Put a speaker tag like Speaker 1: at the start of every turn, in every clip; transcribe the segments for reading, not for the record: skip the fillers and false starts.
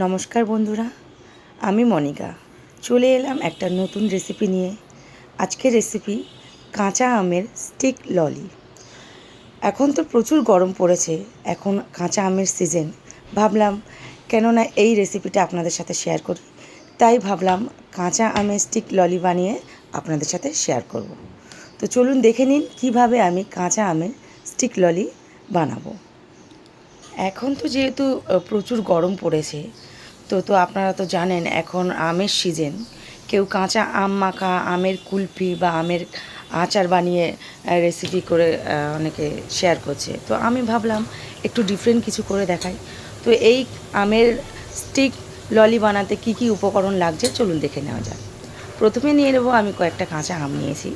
Speaker 1: নমস্কার বন্ধুরা, আমি মনিকা চলে এলাম একটা নতুন রেসিপি নিয়ে। আজকের রেসিপি কাঁচা আমের স্টিক ললি। এখন তো প্রচুর গরম পড়েছে, এখন কাঁচা আমের সিজন। ভাবলাম কেননা এই রেসিপিটা আপনাদের সাথে শেয়ার করি, তাই ভাবলাম কাঁচা আমের স্টিক ললি বানিয়ে আপনাদের সাথে শেয়ার করব। তো চলুন দেখে নিন কীভাবে আমি কাঁচা আমের স্টিক ললি বানাবো। এখন তো যেহেতু প্রচুর গরম পড়েছে, তো আপনারা তো জানেন এখন আমের সিজন। কেউ কাঁচা আম মাখা, আমের কুলফি বা আমের আচার বানিয়ে রেসিপি করে অনেকে শেয়ার করছে। তো আমি ভাবলাম একটু ডিফারেন্ট কিছু করে দেখাই। তো এই আমের স্টিক ললি বানাতে কি কি উপকরণ লাগছে চলুন দেখে নেওয়া যাক। প্রথমে নিয়ে নেবো আমি কয়েকটা কাঁচা আম নিয়েছি।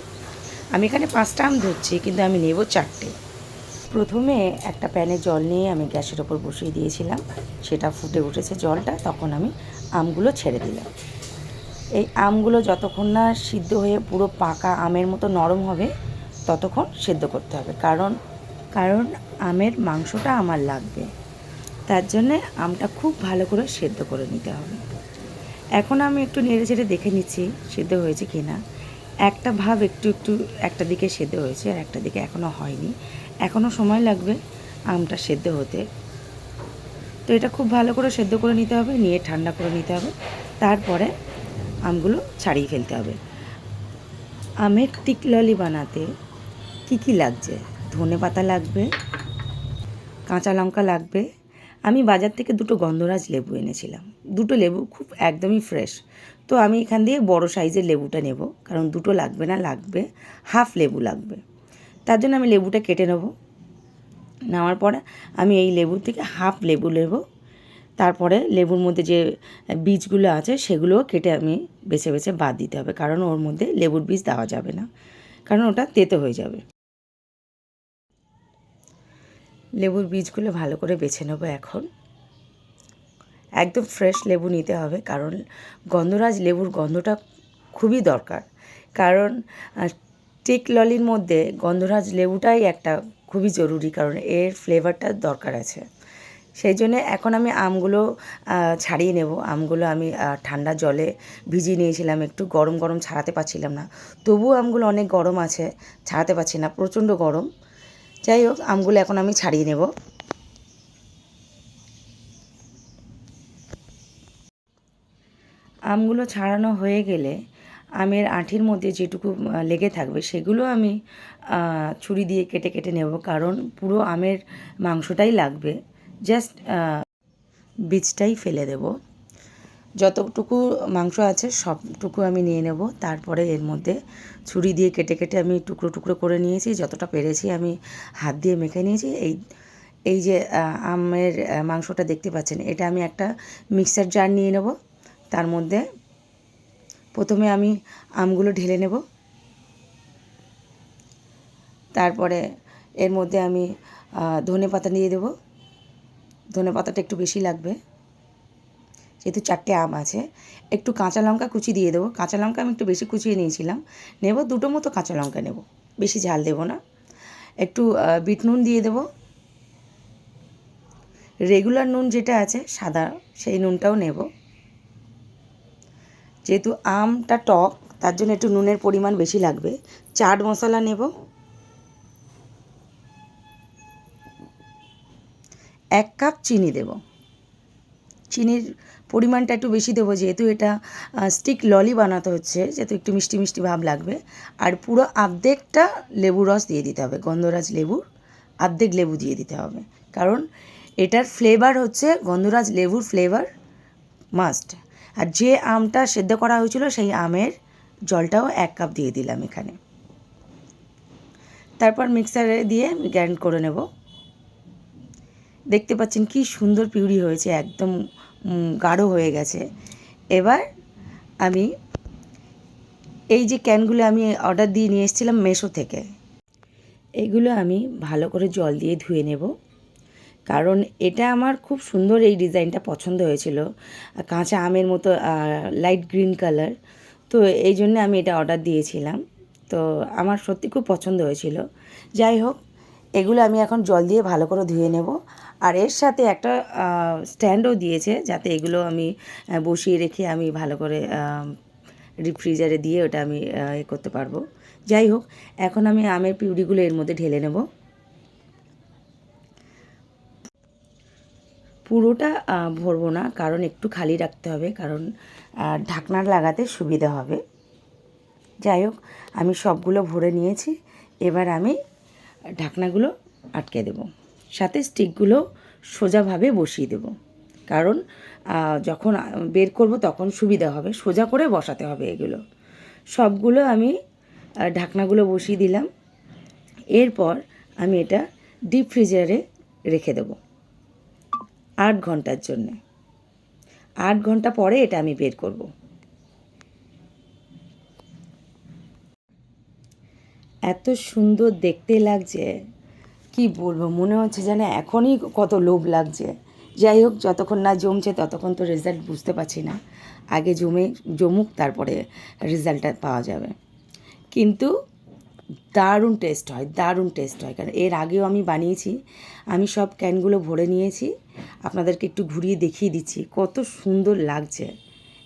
Speaker 1: আমি এখানে 5টা আম ধরছি, কিন্তু আমি নেব 4টে। প্রথমে একটা প্যানে জল নিয়ে আমি গ্যাসের ওপর বসিয়ে দিয়েছিলাম, সেটা ফুটে উঠেছে জলটা, তখন আমি আমগুলো ছেড়ে দিলাম। এই আমগুলো যতক্ষণ না সিদ্ধ হয়ে পুরো পাকা আমের মতো নরম হবে ততক্ষণ সেদ্ধ করতে হবে, কারণ আমের মাংসটা আমার লাগবে। তার জন্যে আমটা খুব ভালো করে সেদ্ধ করে নিতে হবে। এখন আমি একটু নেড়ে চেড়ে দেখে নিচ্ছি সেদ্ধ হয়েছে কি না। একটা ভাব একটু একটা দিকে সেদ্ধ হয়েছে আর একটা দিকে এখনও হয়নি, এখনও সময় লাগবে আমটা সেদ্ধ হতে। তো এটা খুব ভালো করে সেদ্ধ করে নিতে হবে, নিয়ে ঠান্ডা করে নিতে হবে, তারপরে আমগুলো ছাড়িয়ে ফেলতে হবে। আমের স্টিক ললি বানাতে কী কী লাগছে? ধনেপাতা লাগবে, কাঁচা লঙ্কা লাগবে। আমি বাজার থেকে 2টো গন্ধরাজ লেবু এনেছিলাম। 2টো লেবু খুব একদমই ফ্রেশ। তো আমি এখান দিয়ে বড় সাইজের লেবুটা নেব, কারণ 2টো লাগবে না, লাগবে হাফ লেবু লাগবে। তার জন্য আমি লেবুটা কেটে নেব। নেওয়ার পরে আমি এই লেবু থেকে হাফ লেবু নেব। তারপরে লেবুর মধ্যে যে বীজগুলো আছে সেগুলোও কেটে আমি বেছে বেছে বাদ দিতে হবে, কারণ ওর মধ্যে লেবুর বীজ দেওয়া যাবে না, কারণ ওটা তেতো হয়ে যাবে। লেবুর বীজগুলো ভালো করে বেছে নেবো। এখন একদম ফ্রেশ লেবু নিতে হবে, কারণ গন্ধরাজ লেবুর গন্ধটা খুবই দরকার। কারণ স্টিক ললির মধ্যে গন্ধরাজ লেবুটাই একটা খুবই জরুরি, কারণ এর ফ্লেভারটার দরকার আছে। সেই জন্যে এখন আমি আমগুলো ছাড়িয়ে নেব। আমগুলো আমি ঠান্ডা জলে ভিজিয়ে নিয়েছিলাম, একটু গরম গরম ছাড়াতে পারছিলাম না, তবুও আমগুলো অনেক গরম আছে, ছাড়াতে পারছি না, প্রচণ্ড গরম। যাই হোক, আমগুলো এখন আমি ছাড়িয়ে নেব। আমগুলো ছাড়ানো হয়ে গেলে আমের আঁটির মধ্যে যেটুকু লেগে থাকবে সেগুলো আমি ছুরি দিয়ে কেটে কেটে নেব, কারণ পুরো আমের মাংসটাই লাগবে, জাস্ট বীজটাই ফেলে দেব। যতটুকু মাংস আছে সবটুকু আমি নিয়ে নেব। তারপরে এর মধ্যে ছুরি দিয়ে কেটে কেটে আমি টুকরো টুকরো করে নিয়েছি, যতটা পেরেছি আমি হাত দিয়ে মেখে নিয়েছি। এই যে আমের মাংসটা দেখতে পাচ্ছেন, এটা আমি একটা মিক্সার জার নিয়ে নেব। তার মধ্যে প্রথমে আমি আমগুলো ঢেলে নেব, তারপরে এর মধ্যে আমি ধনেপাতা দিয়ে দেব। ধনেপাতাটা একটু বেশি লাগবে, যেহেতু 4টে আম আছে। একটু কাঁচা লঙ্কা কুচি দিয়ে দেবো। কাঁচা লঙ্কা আমি একটু বেশি কুচিয়ে নিয়েছিলাম, নেব 2টো মতো কাঁচা লঙ্কা নেব, বেশি ঝাল দেব না। একটু বিট নুন দিয়ে দেব। রেগুলার নুন যেটা আছে সাদা, সেই নুনটাও নেব। যেহেতু আমটা টক, তার জন্য একটু নুনের পরিমাণ বেশি লাগবে। চাট মশলা নেব। 1 কাপ চিনি দেব। চিনির পরিমাণটা একটু বেশি দেবো, যেহেতু এটা স্টিক ললি বানাতে হচ্ছে, যেহেতু একটু মিষ্টি মিষ্টি ভাব লাগবে। আর পুরো অর্ধেকটা লেবু রস দিয়ে দিতে হবে, গন্ধরাজ লেবুর অর্ধেক লেবু দিয়ে দিতে হবে, কারণ এটার ফ্লেভার হচ্ছে গন্ধরাজ লেবুর ফ্লেভার মাস্ট। আর যে আমটা সেদ্ধ করা হয়েছিল সেই আমের জলটাও 1 কাপ দিয়ে দিলাম এখানে। তারপর মিক্সারে দিয়ে গ্রাইন্ড করে নেব। দেখতে পাচ্ছেন কি সুন্দর পিউরি হয়েছে, একদম গাঢ় হয়ে গেছে। এবার আমি এই যে ক্যানগুলো আমি অর্ডার দিয়ে নিয়ে এসেছিলাম মেশো থেকে, এইগুলো আমি ভালো করে জল দিয়ে ধুয়ে নেব, কারণ এটা আমার খুব সুন্দর, এই ডিজাইনটা পছন্দ হয়েছিল, কাঁচা আমের মতো লাইট গ্রিন কালার। তো এই জন্য আমি এটা অর্ডার দিয়েছিলাম, তো আমার সত্যি খুব পছন্দ হয়েছিল। যাই হোক, এগুলো আমি এখন জল দিয়ে ভালো করে ধুয়ে নেব। আর এর সাথে একটা স্ট্যান্ডও দিয়েছে, যাতে এগুলো আমি বসিয়ে রেখে আমি ভালো করে রিফ্রিজারে দিয়ে ওটা আমি এ করতে পারবো। যাই হোক, এখন আমি আমের পিউরিগুলো এর মধ্যে ঢেলে নেব। পুরোটা ভরবো না, কারণ একটু খালি রাখতে হবে, কারণ ঢাকনা লাগাতে সুবিধা হবে। যাই হোক, আমি সবগুলো ভরে নিয়েছি। এবার আমি ঢাকনাগুলো আটকে দেব, সাথে স্টিকগুলো সোজাভাবে বসিয়ে দেব, কারণ যখন বের করব তখন সুবিধা হবে, সোজা করে বসাতে হবে এগুলো। সবগুলো আমি ঢাকনাগুলো বসিয়ে দিলাম। এরপর আমি এটা ডিপ ফ্রিজারে রেখে দেব 8 ঘন্টার জন্যে। 8 ঘন্টা পরে এটা আমি বের করব। এত সুন্দর দেখতে লাগছে, কি বলবো, মনে হচ্ছে যেন এখনই কত লোভ লাগছে। যাই হোক, যতক্ষণ না জমছে ততক্ষণ তো রেজাল্ট বুঝতে পারছি না। আগে জমুক, তারপরে রেজাল্টটা পাওয়া যাবে। কিন্তু দারুণ টেস্ট হয়, দারুণ টেস্ট হয়, কারণ এর আগেও আমি বানিয়েছি। আমি সব ক্যানগুলো ভরে নিয়েছি, আপনাদেরকে একটু ঘুরিয়ে দেখিয়ে দিচ্ছি কত সুন্দর লাগছে,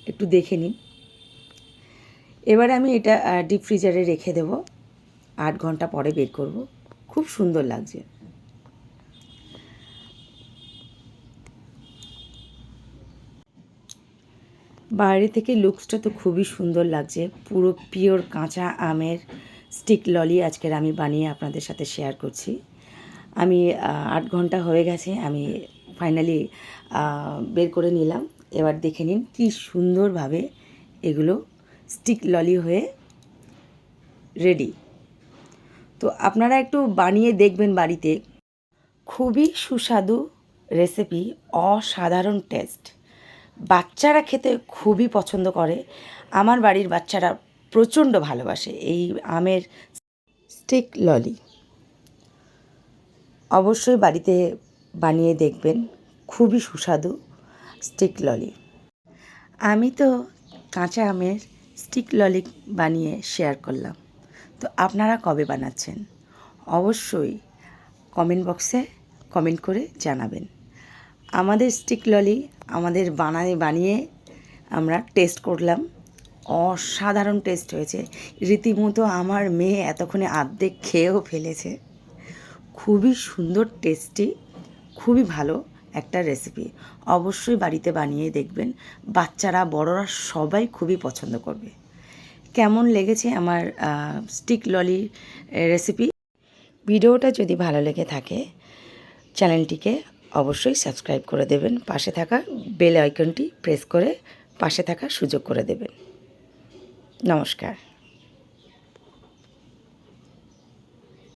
Speaker 1: একটু দেখে নিন। এবার আমি এটা ডিপ ফ্রিজারে রেখে দেব, 8 ঘন্টা পরে বের করব। খুব সুন্দর লাগছে। বাইরে থেকে লুকসটা তো খুবই সুন্দর লাগছে, পুরো পিওর কাঁচা আমের স্টিক ললি আজকের আমি বানিয়ে আপনাদের সাথে শেয়ার করছি। আমি 8 ঘন্টা হয়ে গেছে, আমি ফাইনালি বের করে নিলাম। এবার দেখে নিন কি সুন্দরভাবে এগুলো স্টিক ললি হয়ে রেডি। তো আপনারা একটু বানিয়ে দেখবেন বাড়িতে, খুবই সুস্বাদু রেসিপি, অসাধারণ টেস্ট। বাচ্চারা খেতে খুবই পছন্দ করে, আমার বাড়ির বাচ্চারা প্রচণ্ড ভালোবাসে এই আমের স্টিক ললি। অবশ্যই বাড়িতে বানিয়ে দেখবেন, খুবই সুস্বাদু স্টিক ললি। আমি তো কাঁচা আমের স্টিক ললি বানিয়ে শেয়ার করলাম, তো আপনারা কবে বানাচ্ছেন অবশ্যই কমেন্ট বক্সে কমেন্ট করে জানাবেন। আমাদের স্টিক ললি আমাদের বানিয়ে আমরা টেস্ট করলাম, অসাধারণ টেস্ট হয়েছে। রীতিমতো আমার মেয়ে এতক্ষণে অর্ধেক খেয়েও ফেলেছে। খুবই সুন্দর টেস্টি, খুবই ভালো একটা রেসিপি। অবশ্যই বাড়িতে বানিয়ে দেখবেন, বাচ্চারা বড়রা সবাই খুবই পছন্দ করবে। কেমন লেগেছে আমার স্টিক ললি রেসিপি? ভিডিওটা যদি ভালো লেগে থাকে চ্যানেলটিকে অবশ্যই সাবস্ক্রাইব করে দেবেন, পাশে থাকা বেল আইকনটি প্রেস করে পাশে থাকার সুযোগ করে দেবেন। নমস্কার।